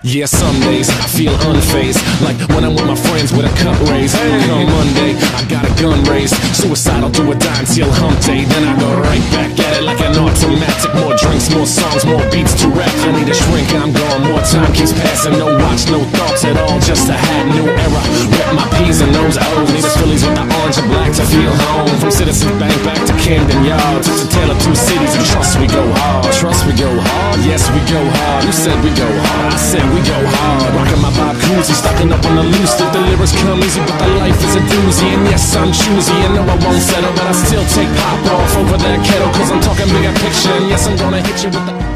Yeah, some days I feel unfazed, like when I'm with my friends with a cup raised. Come Monday, I got a gun raised, suicidal do or die until hump day. Then I go right back at it like an automatic. More drinks, more songs, more beats to rap. I need a shrink, I'm gone, more time keeps passing. No watch, no thoughts at all, just a hat, new era. Rep my P's and those O's, need the Phillies with the orange and black to feel home. From Citizens Bank back to Camden Yards, it's a tale of two cities and trust we go hard. Trust we go hard, yes we go hard. You said we go hard, I said we go hard. Rockin' my Bob Cousy, stocking up on the loose. If the lyrics come easy, but the life is a doozy. And yes, I'm choosy, and no, I won't settle, but I still take pop off over that kettle, cause I'm talking bigger picture. And yes, I'm gonna hit you with the...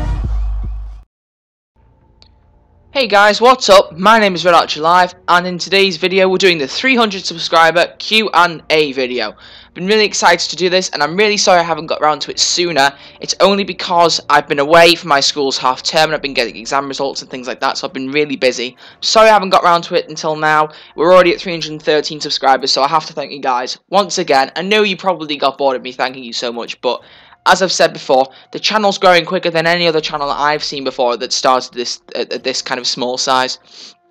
Hey guys, what's up? My name is Red Archer Live, and in today's video we're doing the 300 subscriber Q&A video. I've been really excited to do this, and I'm really sorry I haven't got around to it sooner. It's only because I've been away for my school's half term and I've been getting exam results and things like that, so I've been really busy. Sorry I haven't got around to it until now. We're already at 313 subscribers, so I have to thank you guys once again. I know you probably got bored of me thanking you so much, but as I've said before, the channel's growing quicker than any other channel that I've seen before that started this at this kind of small size.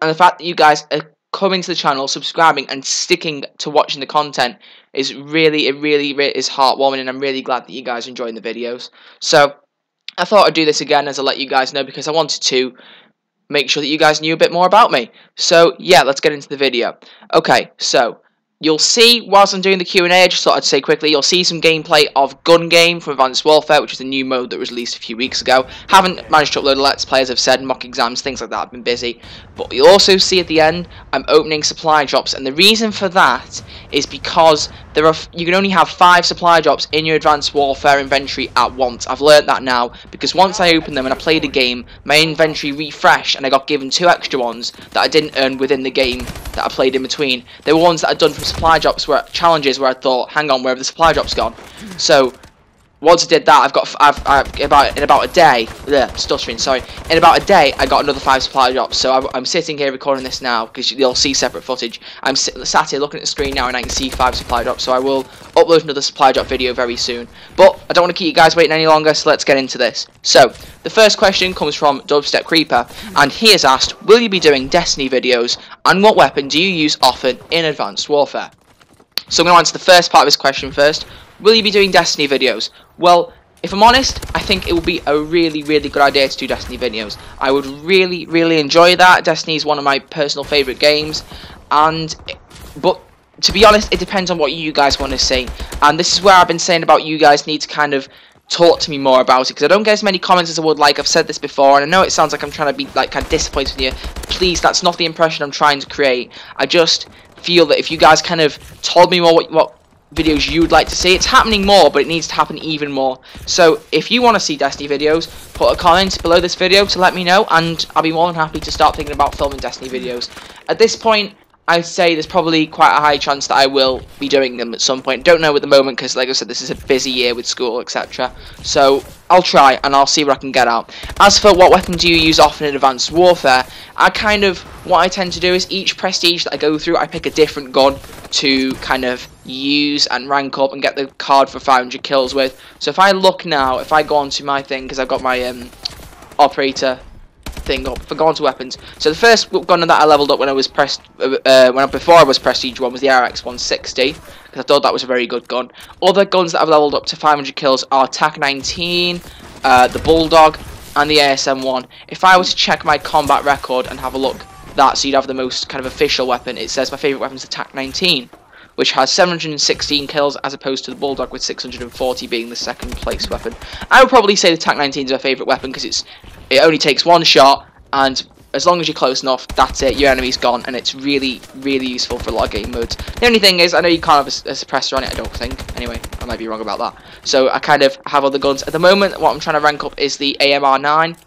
And the fact that you guys are coming to the channel, subscribing, and sticking to watching the content is really, it really is heartwarming, and I'm really glad that you guys are enjoying the videos. So I thought I'd do this again as I let you guys know, because I wanted to make sure that you guys knew a bit more about me. So yeah, let's get into the video. Okay, so you'll see, whilst I'm doing the Q&A, I just thought I'd say quickly, you'll see some gameplay of Gun Game from Advanced Warfare, which is a new mode that was released a few weeks ago. Haven't managed to upload a Let's Play, as I've said, mock exams, things like that, I've been busy. But you'll also see at the end, I'm opening supply drops, and the reason for that is because you can only have 5 supply drops in your Advanced Warfare inventory at once. I've learnt that now, because once I opened them and I played a game, my inventory refreshed, and I got given 2 extra ones that I didn't earn within the game that I played in between. They were ones that I'd done from supply drops, where challenges where I thought, hang on, where have the supply drops gone? So once I did that, in about a day, stuttering, sorry, in about a day I got another 5 supply drops. So I'm sitting here recording this now, because you'll see separate footage. I'm sat here looking at the screen now, and I can see 5 supply drops, so I will upload another supply drop video very soon. But I don't want to keep you guys waiting any longer, so let's get into this. So the first question comes from Dubstep Creeper, and he has asked, will you be doing Destiny videos, and what weapon do you use often in Advanced Warfare? So I'm going to answer the first part of this question first. Will you be doing Destiny videos? Well, if I'm honest, I think it would be a really good idea to do Destiny videos. I would really enjoy that. Destiny is one of my personal favourite games, but to be honest, it depends on what you guys want to see. And this is where I've been saying about you guys need to kind of talk to me more about it, because I don't get as many comments as I would like. I've said this before, and I know it sounds like I'm trying to be like kind of disappointed with you. Please, that's not the impression I'm trying to create. I just feel that if you guys kind of told me more what videos you'd like to see, it's happening more, but it needs to happen even more. So if you want to see Destiny videos, put a comment below this video to let me know, and I'll be more than happy to start thinking about filming Destiny videos. At this point, I'd say there's probably quite a high chance that I will be doing them at some point. Don't know at the moment, because like I said, this is a busy year with school, etc. So I'll try, and I'll see what I can get out. As for what weapon do you use often in Advanced Warfare, what I tend to do is each prestige that I go through, I pick a different gun to kind of use and rank up and get the card for 500 kills with. So if I look now, if I go onto my thing, because I've got my operator thing up, if I go onto weapons, so the first gun that I leveled up when I was before I was prestige 1 was the RX 160, because I thought that was a very good gun. Other guns that I've leveled up to 500 kills are TAC 19, the Bulldog, and the ASM 1. If I was to check my combat record and have a look, so you'd have the most kind of official weapon. It says my favourite weapon is the TAC 19, which has 716 kills, as opposed to the Bulldog with 640 being the second place weapon. I would probably say the TAC 19 is my favourite weapon, because it only takes 1 shot, and as long as you're close enough, that's it, your enemy's gone, and it's really useful for a lot of game modes. The only thing is, I know you can't have a suppressor on it, I don't think. Anyway, I might be wrong about that. So I kind of have other guns. At the moment, what I'm trying to rank up is the AMR9.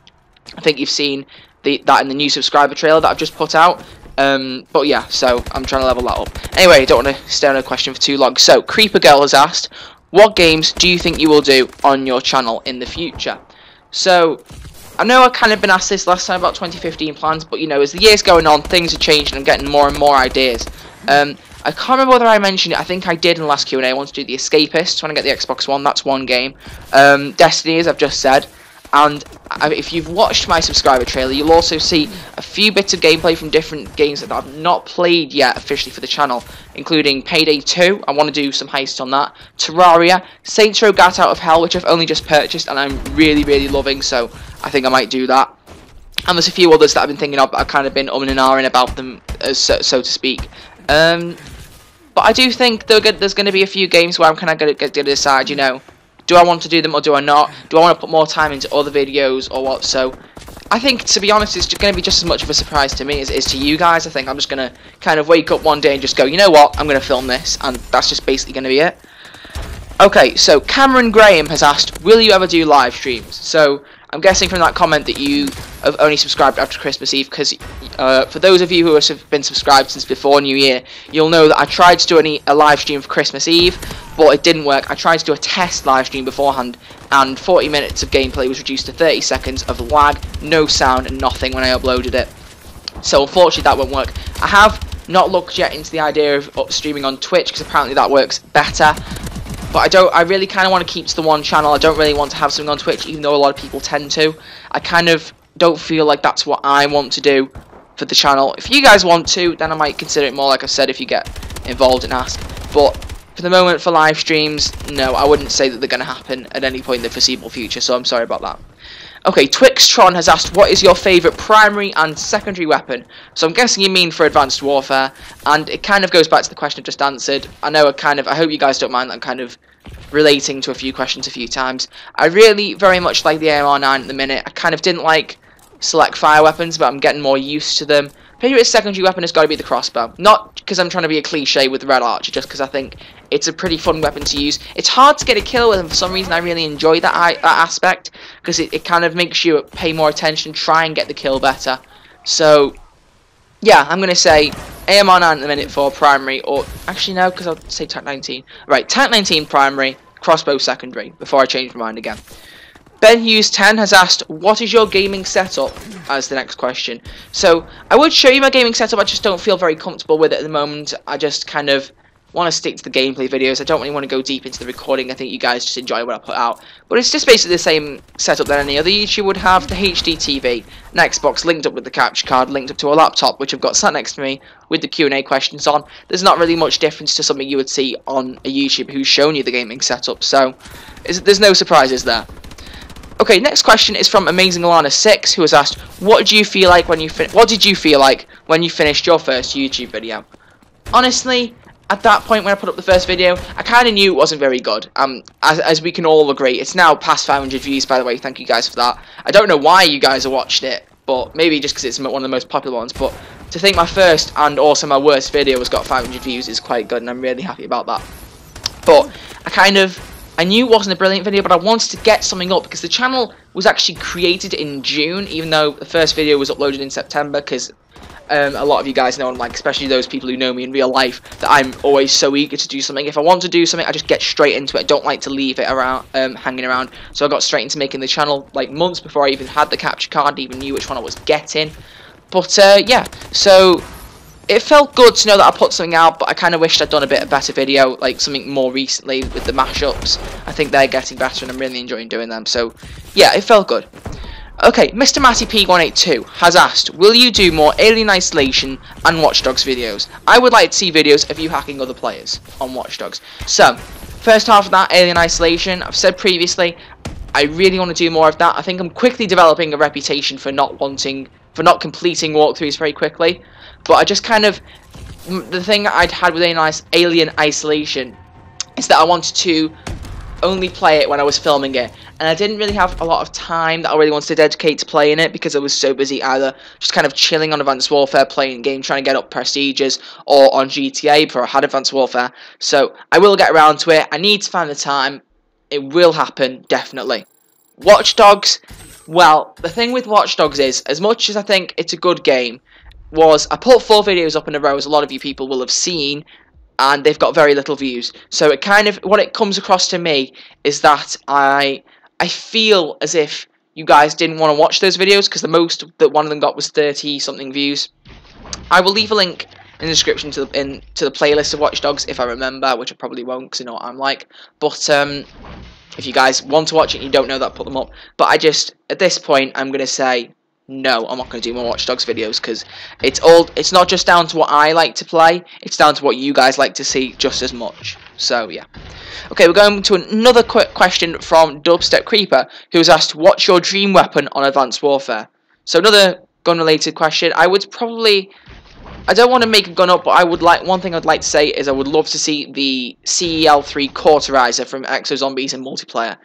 I think you've seen that in the new subscriber trailer that I've just put out. But yeah, so I'm trying to level that up. Anyway, I don't want to stay on a question for too long. So Creeper Girl has asked, what games do you think you will do on your channel in the future? So I know I've kind of been asked this last time about 2015 plans, but you know, as the year's going on, things are changing. I'm getting more and more ideas. I can't remember whether I mentioned it. I think I did in the last Q&A. I want to do the Escapists when I get the Xbox One. That's one game. Destiny, as I've just said. And if you've watched my subscriber trailer, you'll also see a few bits of gameplay from different games that I've not played yet officially for the channel, including Payday 2, I want to do some heists on that, Terraria, Saints Row Gat Out of Hell, which I've only just purchased and I'm really loving, so I think I might do that. And there's a few others that I've been thinking of, but I've kind of been umming and ahhing about them, so to speak. But I do think there's going to be a few games where I'm kind of going to decide, you know, do I want to do them or do I not? Do I want to put more time into other videos or what? So I think, to be honest, it's going to be just as much of a surprise to me as it is to you guys. I think I'm just going to kind of wake up one day and just go, you know what, I'm going to film this, and that's just basically going to be it. Okay, so Cameron Graham has asked, will you ever do live streams? So I'm guessing from that comment that you have only subscribed after Christmas Eve, because for those of you who have been subscribed since before New Year, you'll know that I tried to do a live stream for Christmas Eve, but it didn't work. I tried to do a test live stream beforehand, and 40 minutes of gameplay was reduced to 30 seconds of lag, no sound, and nothing when I uploaded it. So unfortunately that won't work. I have not looked yet into the idea of streaming on Twitch, because apparently that works better. But I really kind of want to keep to the one channel. I don't really want to have something on Twitch, even though a lot of people tend to. I kind of don't feel like that's what I want to do for the channel. If you guys want to, then I might consider it more, like I said, if you get involved and ask. But for the moment, for live streams, no, I wouldn't say that they're going to happen at any point in the foreseeable future, so I'm sorry about that. Okay, Twixtron has asked, what is your favourite primary and secondary weapon? So I'm guessing you mean for Advanced Warfare, and it kind of goes back to the question I've just answered. I know I hope you guys don't mind that I'm kind of relating to a few questions a few times. I really very much like the AR-9 at the minute. I kind of didn't like select fire weapons, but I'm getting more used to them. Favourite secondary weapon has got to be the crossbow. Not because I'm trying to be a cliche with the Red Archer, just because I think it's a pretty fun weapon to use. It's hard to get a kill with, and for some reason I really enjoy that aspect, because it kind of makes you pay more attention, try and get the kill better. So, yeah, I'm going to say AMR9 at the minute for primary, or actually no, because I'll say Tank 19. Right, Tank 19 primary, crossbow secondary, before I change my mind again. Ben Hughes 10 has asked, what is your gaming setup, as the next question. So I would show you my gaming setup, I just don't feel very comfortable with it at the moment. I just kind of want to stick to the gameplay videos. I don't really want to go deep into the recording. I think you guys just enjoy what I put out. But it's just basically the same setup that any other YouTuber would have. The HD TV, an Xbox linked up with the capture card, linked up to a laptop, which I've got sat next to me with the Q&A questions on. There's not really much difference to something you would see on a YouTuber who's shown you the gaming setup. So there's no surprises there. Okay, next question is from Amazing Alana 6, who has asked, what did you feel like when you finished your first YouTube video? Honestly, at that point when I put up the first video, I kind of knew it wasn't very good. As we can all agree, it's now past 500 views, by the way. Thank you guys for that. I don't know why you guys have watched it, but maybe just because it's one of the most popular ones. But to think my first and also my worst video has got 500 views is quite good, and I'm really happy about that. But I knew it wasn't a brilliant video, but I wanted to get something up because the channel was actually created in June, even though the first video was uploaded in September, because a lot of you guys know, and like especially those people who know me in real life, that I'm always so eager to do something. If I want to do something, I just get straight into it. I don't like to leave it around, hanging around. So I got straight into making the channel like months before I even had the capture card, even knew which one I was getting. But yeah, so it felt good to know that I put something out, but I kind of wished I'd done a better video, like something more recently with the mashups. I think they're getting better and I'm really enjoying doing them, so yeah, it felt good. Okay, Mr. Matty P182 has asked, will you do more Alien Isolation and Watch Dogs videos? I would like to see videos of you hacking other players on Watch Dogs. So, first half of that, Alien Isolation, I've said previously, I really want to do more of that. I think I'm quickly developing a reputation for not completing walkthroughs very quickly. But I just kind of, the thing I'd had with Alien Isolation is that I wanted to only play it when I was filming it, and I didn't really have a lot of time that I really wanted to dedicate to playing it because I was so busy either just kind of chilling on Advanced Warfare, playing game, trying to get up prestiges, or on GTA before I had Advanced Warfare. So I will get around to it. I need to find the time. It will happen, definitely. Watch Dogs, well, the thing with Watch Dogs is, as much as I think it's a good game, I put 4 videos up in a row, as a lot of you people will have seen, and they've got very little views. So it kind of, what it comes across to me is that I feel as if you guys didn't want to watch those videos, because the most that one of them got was 30-something views. I will leave a link in the description to the playlist of Watch Dogs if I remember, which I probably won't, because I know what I'm like. But If you guys want to watch it and you don't know that, put them up. But I just, at this point, I'm going to say, no, I'm not going to do more Watch Dogs videos, because it's not just down to what I like to play, it's down to what you guys like to see just as much. So, yeah. Okay, we're going to another quick question from Dubstep Creeper, who has asked, what's your dream weapon on Advanced Warfare? So, another gun-related question. I don't want to make a gun up, but one thing I'd like to say is I would love to see the CEL3 Cauterizer from Exo Zombies in multiplayer.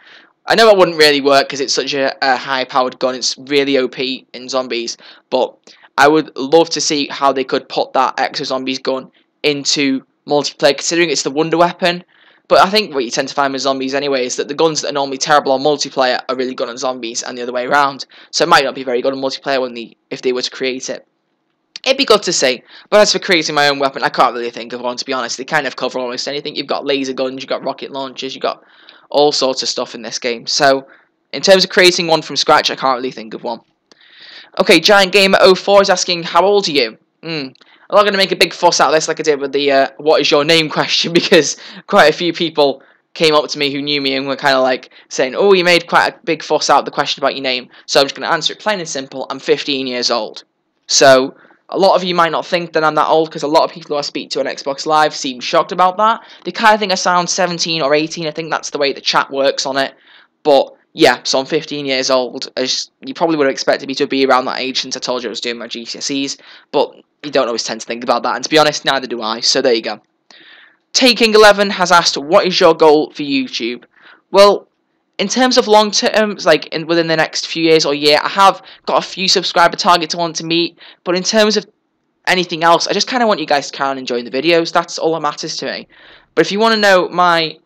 I know it wouldn't really work because it's such a high-powered gun. It's really OP in zombies, but I would love to see how they could put that Exo Zombies gun into multiplayer, considering it's the wonder weapon. But I think what you tend to find with zombies anyway is that the guns that are normally terrible on multiplayer are really good on zombies, and the other way around. So it might not be very good on multiplayer if they were to create it. It'd be good to see, but as for creating my own weapon, I can't really think of one, to be honest. They kind of cover almost anything. You've got laser guns, you've got rocket launchers, you've got all sorts of stuff in this game. So, in terms of creating one from scratch, I can't really think of one. Okay, Giant Gamer 04 is asking, how old are you? I'm not going to make a big fuss out of this like I did with the what is your name question, because quite a few people came up to me who knew me and were kind of like saying, oh, you made quite a big fuss out of the question about your name. So I'm just going to answer it plain and simple. I'm 15 years old. So a lot of you might not think that I'm that old, because a lot of people who I speak to on Xbox Live seem shocked about that. They kind of think I sound 17 or 18. I think that's the way the chat works on it. But yeah, so I'm 15 years old. As you probably would have expected me to be around that age since I told you I was doing my GCSEs. But you don't always tend to think about that. And to be honest, neither do I. So there you go. Taking11 has asked, what is your goal for YouTube? Well, in terms of long term, like within the next few years or year, I have got a few subscriber targets I want to meet. But in terms of anything else, I just kind of want you guys to carry on enjoying the videos. That's all that matters to me. But if you want to know my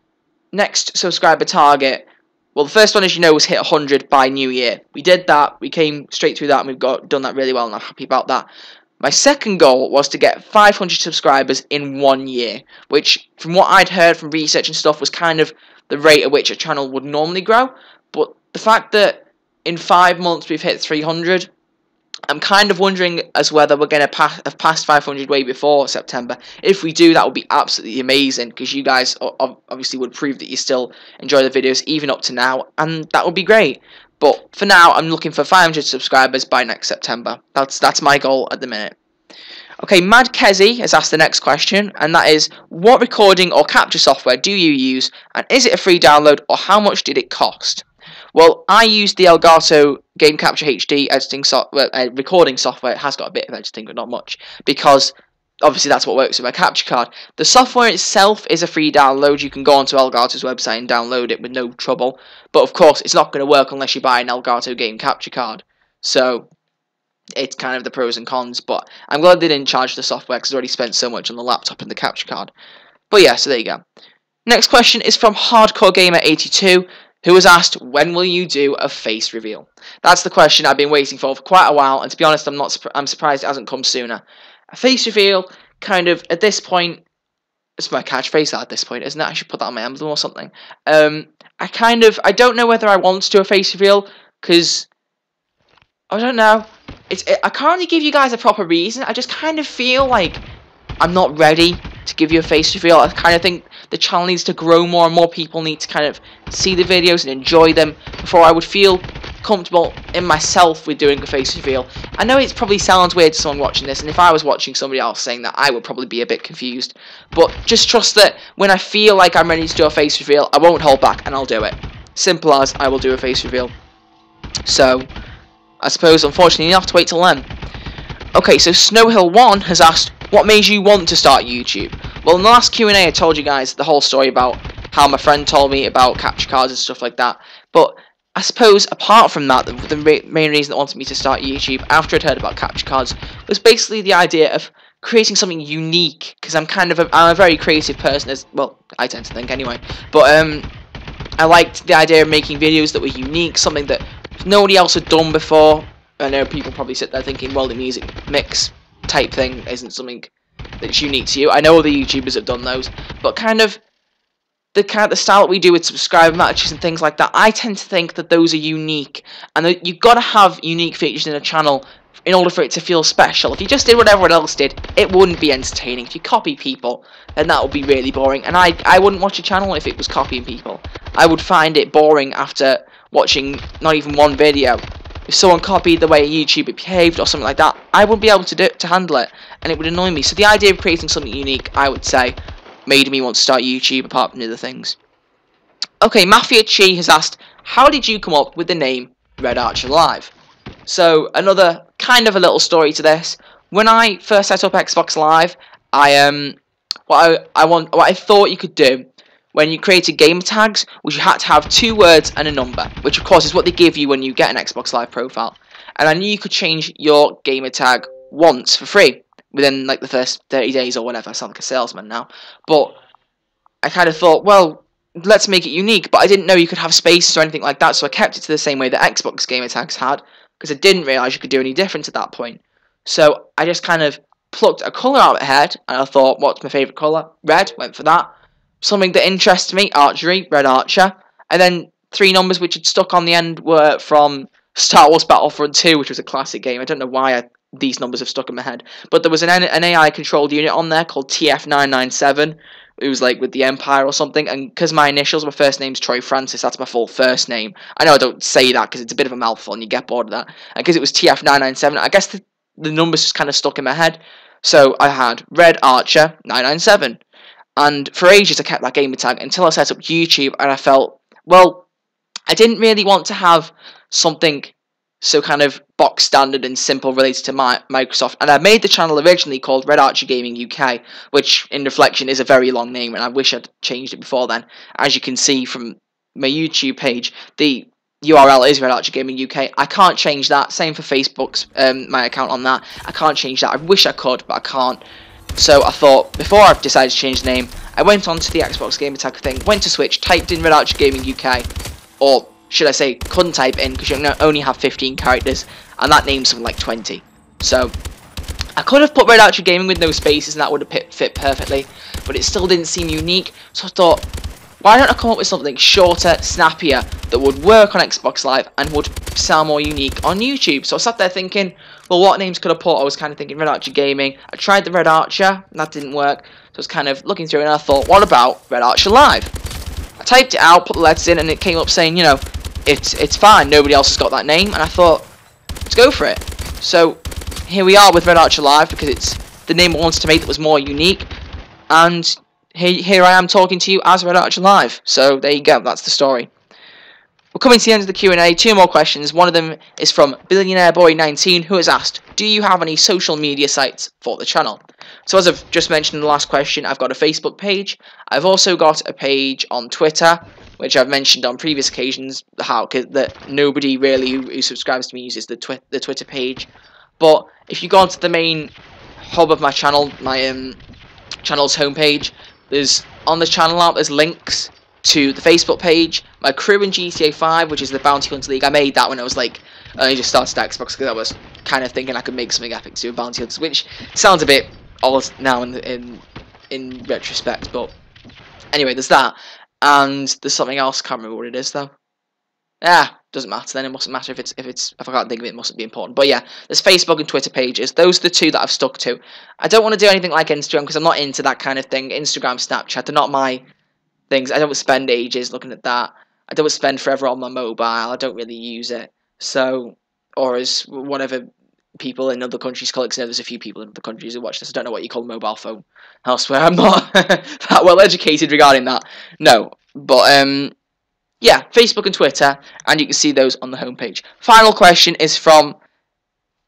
next subscriber target, well, the first one, as you know, was hit 100 by New Year. We did that. We came straight through that, and we've done that really well, and I'm happy about that. My second goal was to get 500 subscribers in 1 year, which, from what I'd heard from research and stuff, was kind of the rate at which a channel would normally grow. But the fact that in 5 months we've hit 300, I'm kind of wondering as whether we're going to have passed 500 way before September. If we do, that would be absolutely amazing, because you guys obviously would prove that you still enjoy the videos even up to now, and that would be great. But for now, I'm looking for 500 subscribers by next September. That's my goal at the minute. Okay, Mad Kezi has asked the next question, and that is, what recording or capture software do you use, and is it a free download, or how much did it cost? Well, I used the Elgato Game Capture HD editing recording software. It has got a bit of editing, but not much, because obviously that's what works with my capture card. The software itself is a free download. You can go onto Elgato's website and download it with no trouble. But of course, it's not going to work unless you buy an Elgato Game Capture card. So it's kind of the pros and cons, but I'm glad they didn't charge the software, because I already spent so much on the laptop and the capture card. But yeah, so there you go. Next question is from Hardcore Gamer 82, who has asked, when will you do a face reveal? That's the question I've been waiting for quite a while, and to be honest, I'm surprised it hasn't come sooner. A face reveal, kind of, at this point, it's my catchphrase at this point, isn't it? I should put that on my emblem or something. I don't know whether I want to do a face reveal, because, I don't know. I can't really give you guys a proper reason. I just kind of feel like I'm not ready to give you a face reveal. I kind of think the channel needs to grow more, and more people need to kind of see the videos and enjoy them before I would feel comfortable in myself with doing a face reveal. I know it probably sounds weird to someone watching this, and if I was watching somebody else saying that, I would probably be a bit confused. But just trust that when I feel like I'm ready to do a face reveal, I won't hold back and I'll do it. Simple as, I will do a face reveal. So I suppose, unfortunately, you have to wait till then. Okay, so Snowhill1 has asked, what made you want to start YouTube? Well, in the last Q&A, I told you guys the whole story about how my friend told me about capture cards and stuff like that. But I suppose, apart from that, the main reason that wanted me to start YouTube, after I'd heard about capture cards, was basically the idea of creating something unique. Because I'm a very creative person, well, I tend to think anyway. But I liked the idea of making videos that were unique, something that nobody else had done before. I know people probably sit there thinking, well, the music mix type thing isn't something that's unique to you. I know other YouTubers have done those, but the style that we do with subscriber matches and things like that, I tend to think that those are unique, and that you've got to have unique features in a channel in order for it to feel special. If you just did what everyone else did, it wouldn't be entertaining. If you copy people, then that would be really boring. And I wouldn't watch a channel if it was copying people. I would find it boring after watching not even one video. If someone copied the way YouTube behaved or something like that, I wouldn't be able to handle it, and it would annoy me. So the idea of creating something unique, I would say, made me want to start YouTube apart from other things. Okay, Mafia Chi has asked, how did you come up with the name Red Archer Live? So another kind of a little story to this. When I first set up Xbox Live, what I thought you could do when you created gamer tags was you had to have 2 words and a number, which of course is what they give you when you get an Xbox Live profile. And I knew you could change your gamer tag once for free within like the first 30 days or whatever. I sound like a salesman now, but I kind of thought, well, let's make it unique. But I didn't know you could have spaces or anything like that, so I kept it to the same way that Xbox gamer tags had, because I didn't realise you could do any different at that point. So I just kind of plucked a colour out of my head, and I thought, what's my favourite colour? Red, went for that. Something that interests me, archery, Red Archer. And then 3 numbers which had stuck on the end were from Star Wars Battlefront 2, which was a classic game. I don't know why these numbers have stuck in my head. But there was an AI-controlled unit on there called TF997. It was like with the Empire or something, and because my initials, my first name's Troy Francis, that's my full first name. I know I don't say that because it's a bit of a mouthful and you get bored of that. And because it was TF997, I guess the numbers just kind of stuck in my head. So I had Red Archer 997. And for ages I kept that gamer tag until I set up YouTube, and I felt, well, I didn't really want to have something so kind of box standard and simple related to Microsoft. And I made the channel originally called Red Archer Gaming UK, which in reflection is a very long name, and I wish I'd changed it before then. As you can see from my YouTube page, the URL is Red Archer Gaming UK. I can't change that. Same for Facebook's my account on that. I can't change that. I wish I could, but I can't. So I thought, before I decided to change the name, I went onto the Xbox gamer tag thing, went to Switch, typed in Red Archer Gaming UK, or should I say, couldn't type in because you only have 15 characters, and that name's something like 20. So I could have put Red Archer Gaming with no spaces, and that would have fit perfectly, but it still didn't seem unique. So I thought, why don't I come up with something shorter, snappier, that would work on Xbox Live and would sound more unique on YouTube? So I sat there thinking, well, what names could I put? I was kind of thinking Red Archer Gaming. I tried the Red Archer, and that didn't work. So I was kind of looking through, and I thought, what about Red Archer Live? I typed it out, put the letters in, and it came up saying, you know, it's fine, nobody else has got that name, and I thought, let's go for it. So here we are with Red Archer Live, because it's the name I wanted to make that was more unique, and here I am talking to you as Red Archer Live. So there you go, that's the story. We're coming to the end of the Q&A, 2 more questions. One of them is from Billionaire Boy 19, who has asked, do you have any social media sites for the channel? So as I've just mentioned in the last question, I've got a Facebook page. I've also got a page on Twitter, which I've mentioned on previous occasions, that nobody really who subscribes to me uses the Twitter page. But if you go onto the main hub of my channel, my channel's homepage, on the channel app, there's links to the Facebook page, my crew in GTA 5, which is the Bounty Hunter League. I made that when I was like, I just started Xbox because I was kind of thinking I could make something epic to do with Bounty Hunters, which sounds a bit odd now in retrospect, but anyway, there's that, and there's something else. Can't remember what it is though. Doesn't matter then. It mustn't matter if I can't think of it. It mustn't be important. But yeah, there's Facebook and Twitter pages. Those are the 2 that I've stuck to. I don't want to do anything like Instagram because I'm not into that kind of thing. Instagram, Snapchat, they're not my things. I don't spend ages looking at that. I don't spend forever on my mobile. I don't really use it. So, or as whatever people in other countries call it, because there's a few people in other countries who watch this. I don't know what you call a mobile phone elsewhere. I'm not that well educated regarding that. No, but yeah, Facebook and Twitter, and you can see those on the homepage. Final question is from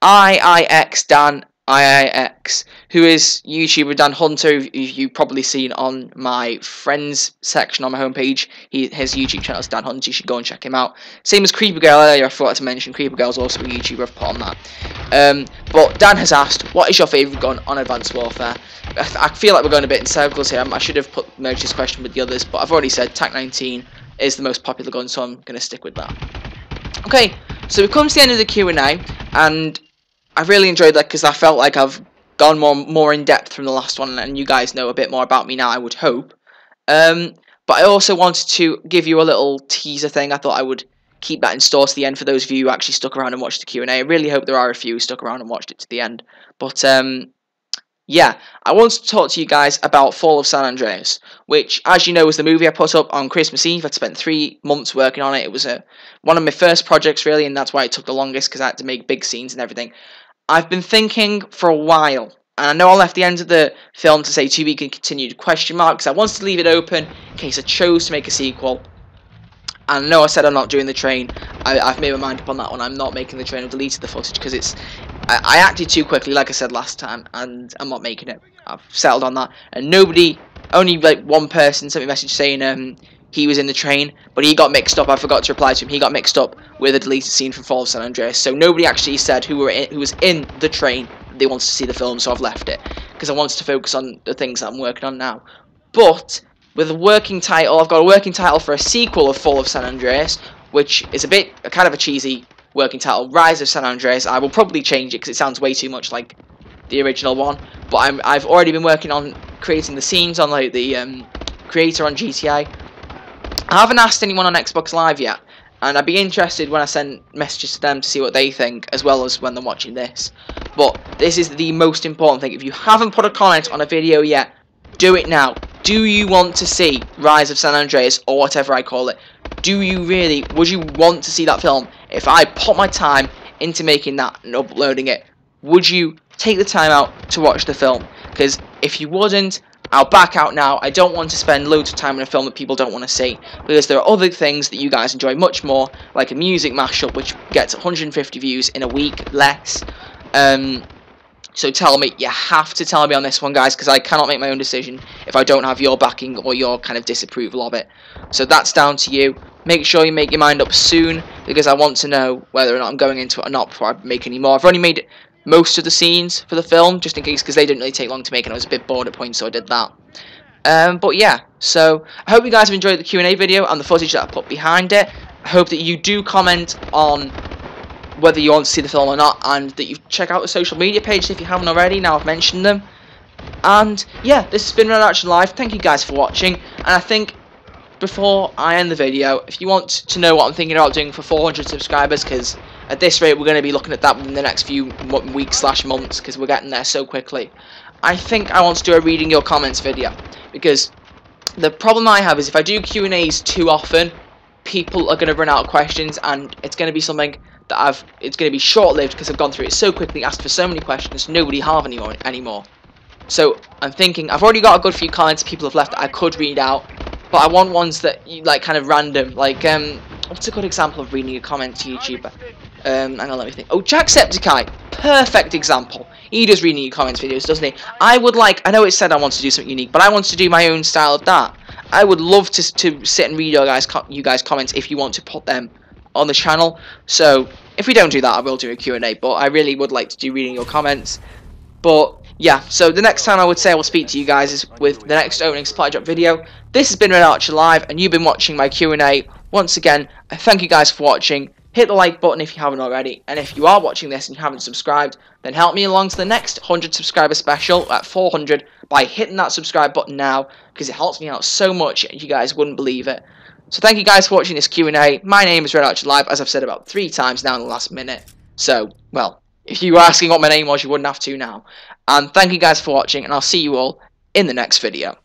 Dan IIX, who is YouTuber Dan Hunter, who you've probably seen on my friends section on my homepage. His YouTube channel is Dan Hunter. You should go and check him out. Same as Creeper Girl earlier. I forgot to mention Creeper Girl is also a YouTuber. I've put on that. But Dan has asked, what is your favourite gun on Advanced Warfare? I feel like we're going a bit in circles here. I should have merged this question with the others, but I've already said TAC-19 is the most popular gun, so I'm going to stick with that. Okay, so we've come to the end of the Q&A, and I really enjoyed that because I felt like I've gone more in depth from the last one, and you guys know a bit more about me now, I would hope. But I also wanted to give you a little teaser thing. I thought I would keep that in store to the end for those of you who actually stuck around and watched the Q&A. I really hope there are a few who stuck around and watched it to the end. But yeah, I want to talk to you guys about Fall of San Andreas, which, as you know, was the movie I put up on Christmas Eve. I'd spent 3 months working on it. It was one of my first projects, really, and that's why it took the longest, because I had to make big scenes and everything. I've been thinking for a while, and I know I left the end of the film to say to be continued question mark, because I wanted to leave it open in case I chose to make a sequel. And I know I said I'm not doing the train. I've made my mind up on that one. I'm not making the train. I've deleted the footage because I acted too quickly, like I said last time, and I'm not making it. I've settled on that. And only like one person sent me a message saying he was in the train, but he got mixed up. I forgot to reply to him. He got mixed up with a deleted scene from Fall of San Andreas. So nobody actually said who was in the train they wanted to see the film, so I've left it because I wanted to focus on the things that I'm working on now. But with a working title, I've got a working title for a sequel of Fall of San Andreas, which is kind of a cheesy working title, Rise of San Andreas. I will probably change it because it sounds way too much like the original one. But I've already been working on creating the scenes on like the creator on GTA. I haven't asked anyone on Xbox Live yet, and I'd be interested when I send messages to them to see what they think, as well as when they're watching this. But this is the most important thing. If you haven't put a comment on a video yet, do it now. Do you want to see Rise of San Andreas, or whatever I call it? Would you want to see that film? If I put my time into making that and uploading it, would you take the time out to watch the film? Because if you wouldn't, I'll back out now. I don't want to spend loads of time on a film that people don't want to see, because there are other things that you guys enjoy much more, like a music mashup, which gets 150 views in a week, less. So tell me, you have to tell me on this one, guys, because I cannot make my own decision if I don't have your backing or your kind of disapproval of it. So that's down to you. Make sure you make your mind up soon, because I want to know whether or not I'm going into it or not before I make any more. I've already made most of the scenes for the film, just in case, because they didn't really take long to make, and I was a bit bored at points, so I did that. But yeah, so I hope you guys have enjoyed the Q&A video and the footage that I put behind it. I hope that you do comment on whether you want to see the film or not, and that you check out the social media pages if you haven't already. Now I've mentioned them. And yeah, this has been Red Action Live. Thank you guys for watching, and I think before I end the video, if you want to know what I'm thinking about doing for 400 subscribers, because at this rate we're going to be looking at that within the next few weeks/months, because we're getting there so quickly, I think I want to do a reading your comments video, because the problem I have is if I do Q&As too often, people are going to run out of questions, and it's going to be something that it's going to be short-lived, because I've gone through it so quickly, asked for so many questions, nobody have anymore. So I'm thinking, I've already got a good few comments people have left that I could read out, but I want ones that you like kind of random, like what's a good example of reading a comment to YouTuber? Hang on, let me think. Oh, Jacksepticeye, perfect example. He does reading your comments videos, doesn't he? I know it said I want to do something unique, but I want to do my own style of that. I would love to sit and read you guys comments if you want to put them on the channel. So if we don't do that, I will do a Q&A, but I really would like to do reading your comments. But yeah, so the next time I would say I will speak to you guys is with the next opening supply drop video. This has been Red Archer Live, and you've been watching my Q&A. Once again, I thank you guys for watching. Hit the like button if you haven't already, and if you are watching this and you haven't subscribed, then help me along to the next 100 subscriber special at 400 by hitting that subscribe button now, because it helps me out so much and you guys wouldn't believe it. So thank you guys for watching this Q&A. My name is Red Archer Live, as I've said about 3 times now in the last minute. So, well, if you were asking what my name was, you wouldn't have to now. And thank you guys for watching, and I'll see you all in the next video.